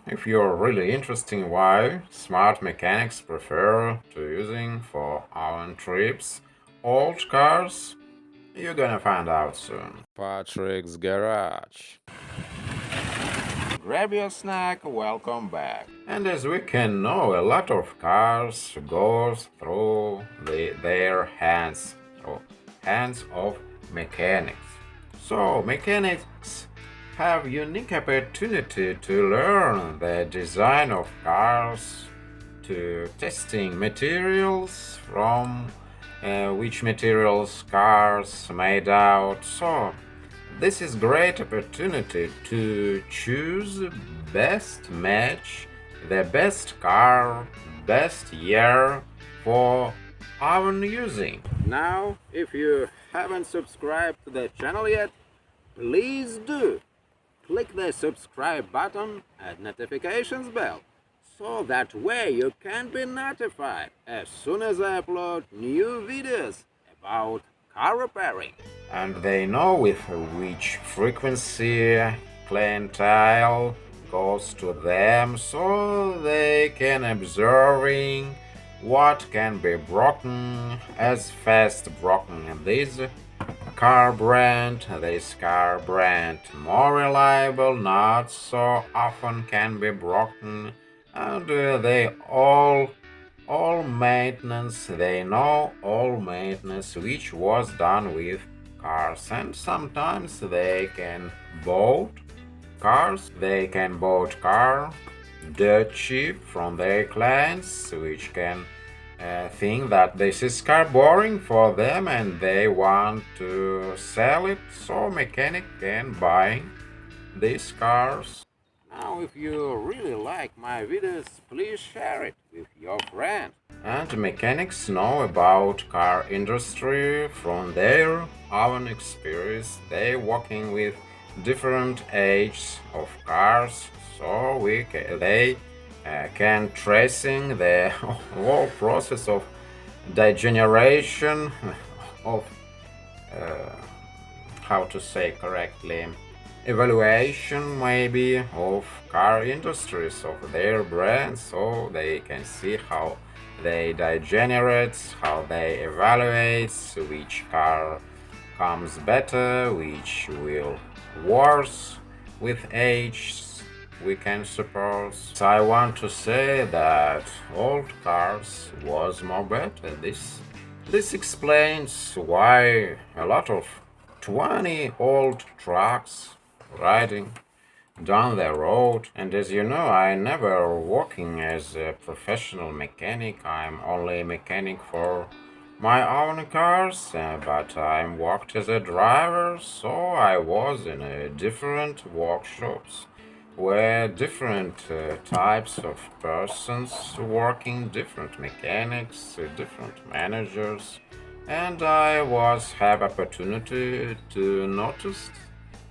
if you're really interested in why smart mechanics prefer to using for own trips old cars, you're gonna find out soon. Patrick's Garage. Grab your snack, welcome back. And as we can know, a lot of cars goes through their hands of mechanics. So mechanics have unique opportunity to learn the design of cars, to testing materials from which materials cars made out. So this is great opportunity to choose best match, the best car, best year for our using. Now, if you haven't subscribed to the channel yet, please do. Click the subscribe button and notifications bell so that way you can be notified as soon as I upload new videos about car repairing. And they know with which frequency clientele goes to them, so they can observing what can be broken, as fast broken in this car brand more reliable, not so often can be broken, and they all maintenance, they know all maintenance which was done with cars, and sometimes they can bought car dirt cheap from their clients, which can think that this is car boring for them and they want to sell it, so mechanic can buy these cars. Now, if you really like my videos, please share it with your friends. And mechanics know about car industry from their own experience. They working with different ages of cars, so they can tracing the whole process of degeneration of uh, how to say correctly, evaluation maybe of car industries of their brands, so they can see how they degenerate, how they evaluate which car comes better, which will worse with age, we can suppose. So I want to say that old cars was more better. This explains why a lot of 20 old trucks riding down the road. And as you know, I never working as a professional mechanic. I'm only a mechanic for my own cars, but I worked as a driver, so I was in different workshops where different types of persons working, different mechanics, different managers, and I was have opportunity to notice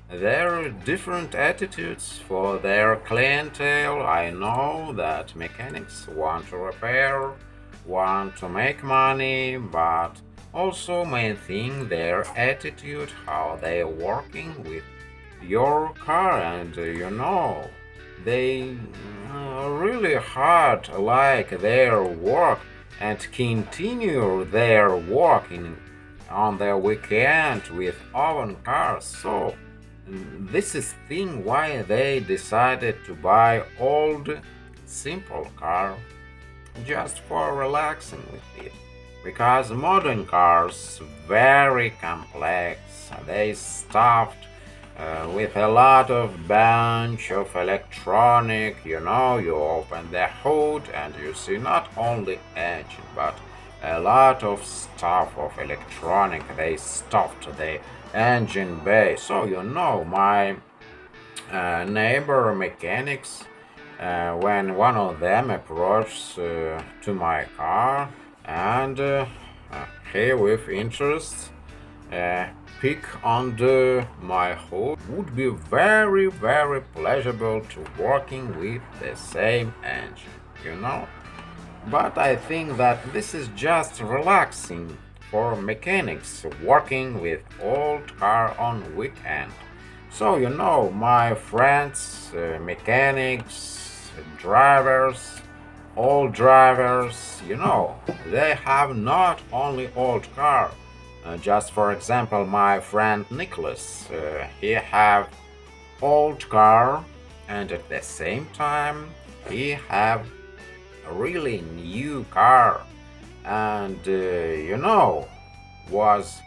their different attitudes for their clientele. I know that mechanics want to repair, want to make money, but also may think their attitude, how they are working with your car, and they really hard like their work and continue their work on their weekend with own cars. So this is thing why they decided to buy old simple car just for relaxing with it, because modern cars very complex, they stuffed with a lot of bunch of electronic. You open the hood and you see not only engine but a lot of stuff of electronic. They stuffed the engine bay. So my neighbor mechanics, when one of them approached to my car, and he with interest uh, pick under my hood, would be very very pleasurable to working with the same engine. But I think that this is just relaxing for mechanics working with old car on weekend. So my friends, mechanics, drivers, old drivers, they have not only old car. Just for example, my friend Nicholas, he have old car, and at the same time he have a really new car. And was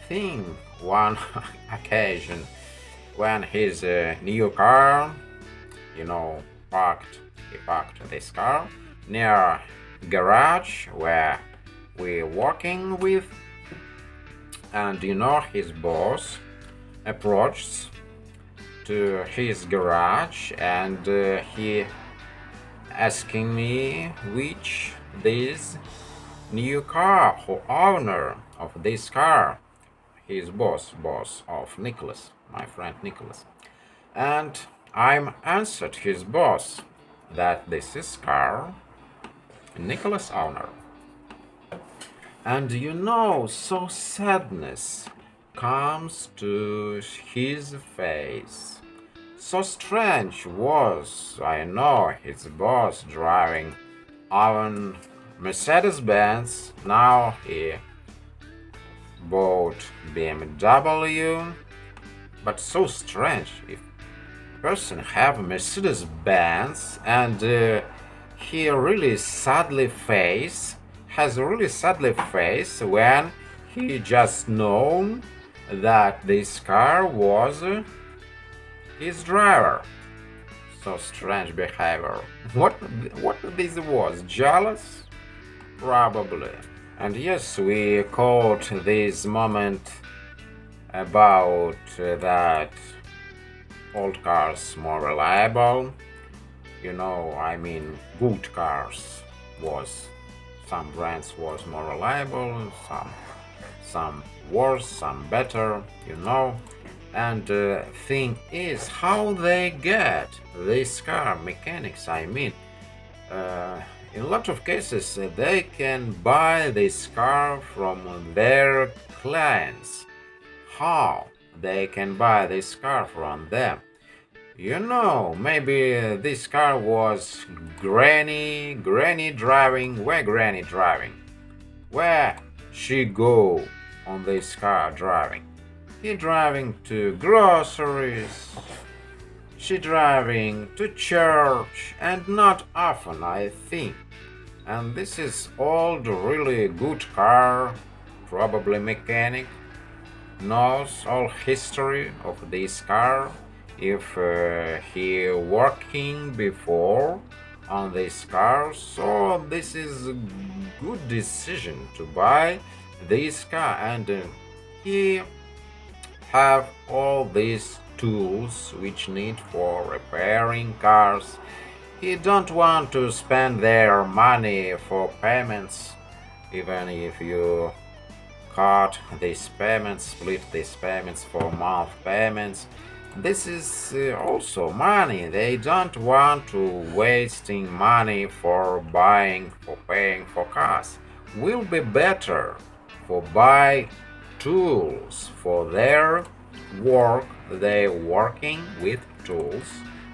thing one occasion when his new car, you know, he parked this car near garage where we working with, and his boss approached to his garage, and he asking me which this new car, who owner of this car, his boss of Nicholas, my friend Nicholas. And I'm answered his boss that this is car Nicholas owner. And so sadness comes to his face. So strange was, I know, his boss driving on Mercedes-Benz. Now he bought BMW. But so strange, if person have Mercedes-Benz and he really sadly has a really sadly face when he just known that this car was his driver. So strange behavior. What this was? Jealous? Probably. And yes, we caught this moment about that old cars more reliable. Good cars was, some brands was more reliable, some worse, some better, And thing is how they get this car mechanics. In a lot of cases, they can buy this car from their clients. How they can buy this car from them? Maybe this car was granny driving. Where granny driving? Where she go on this car driving? He driving to groceries. She driving to church, and not often, I think. And this is old, really good car, probably mechanic, knows all history of this car. If he working before on this car, so this is a good decision to buy this car, and he have all these tools which need for repairing cars. He don't want to spend their money for payments, even if you cut these payments, split these payments for month payments. This is also money. They don't want to wasting money for paying for cars. Will be better for buy tools for their work. They working with tools,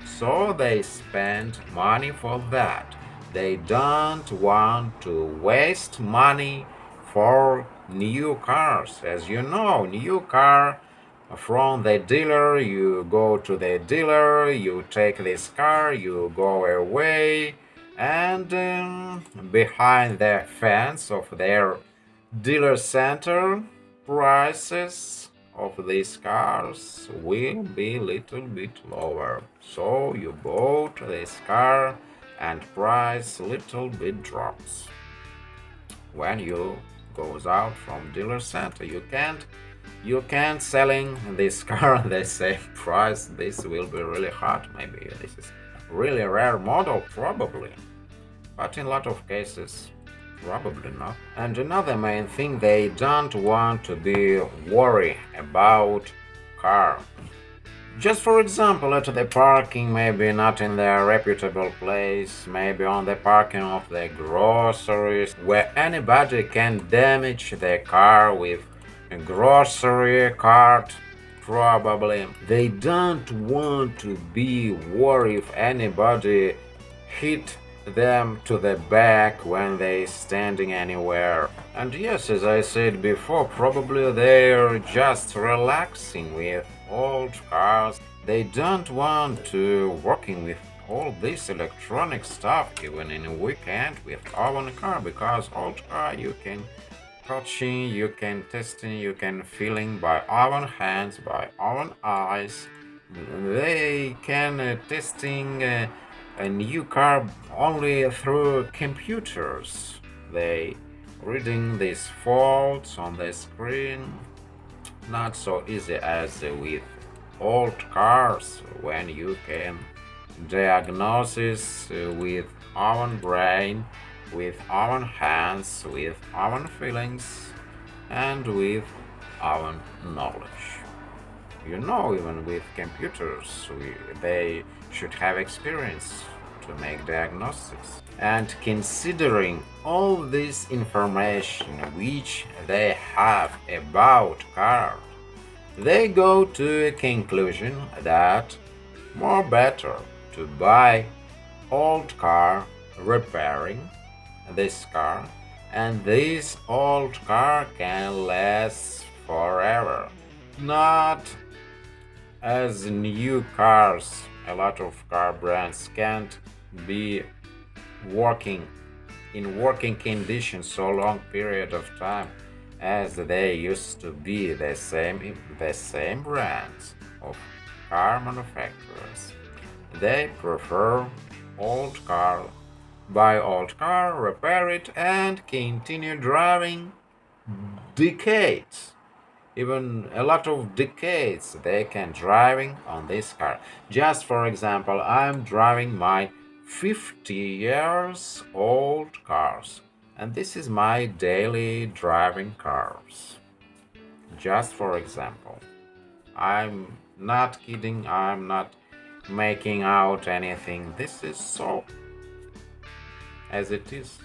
so they spend money for that. They don't want to waste money for new cars. As you know, new car from the dealer, you go to the dealer, you take this car, you go away, and behind the fence of their dealer center, prices of these cars will be little bit lower. So you bought this car and price little bit drops. When you goes out from dealer center, you can't selling this car at the same price. This will be really hard. Maybe this is really rare model, probably, but in a lot of cases probably not. And another main thing, they don't want to be worried about car. Just for example, at the parking, maybe not in the reputable place, maybe on the parking of the groceries, where anybody can damage the car with a grocery cart, probably. They don't want to be worried if anybody hit them to the back when they standing anywhere. And yes, as I said before, probably they're just relaxing with old cars. They don't want to working with all this electronic stuff even in a weekend with own car, because old car you can touching, you can testing, you can feeling by own hands, by own eyes. They can testing a new car only through computers. They reading these faults on the screen. Not so easy as with old cars when you can diagnosis with our brain, with our hands, with our feelings, and with our knowledge. Even with computers, they should have experience to make diagnostics. And considering all this information which they have about cars, they go to a conclusion that more better to buy old car, repairing this car, and this old car can last forever. Not as new cars, a lot of car brands can't be working in working conditions so long period of time as they used to be the same brands of car manufacturers. They prefer old car, buy old car, repair it, and continue driving decades, even a lot of decades they can driving on this car. Just for example, I'm driving my 50 years old cars, and this is my daily driving cars. Just for example, I'm not kidding, I'm not making out anything. This is so as it is.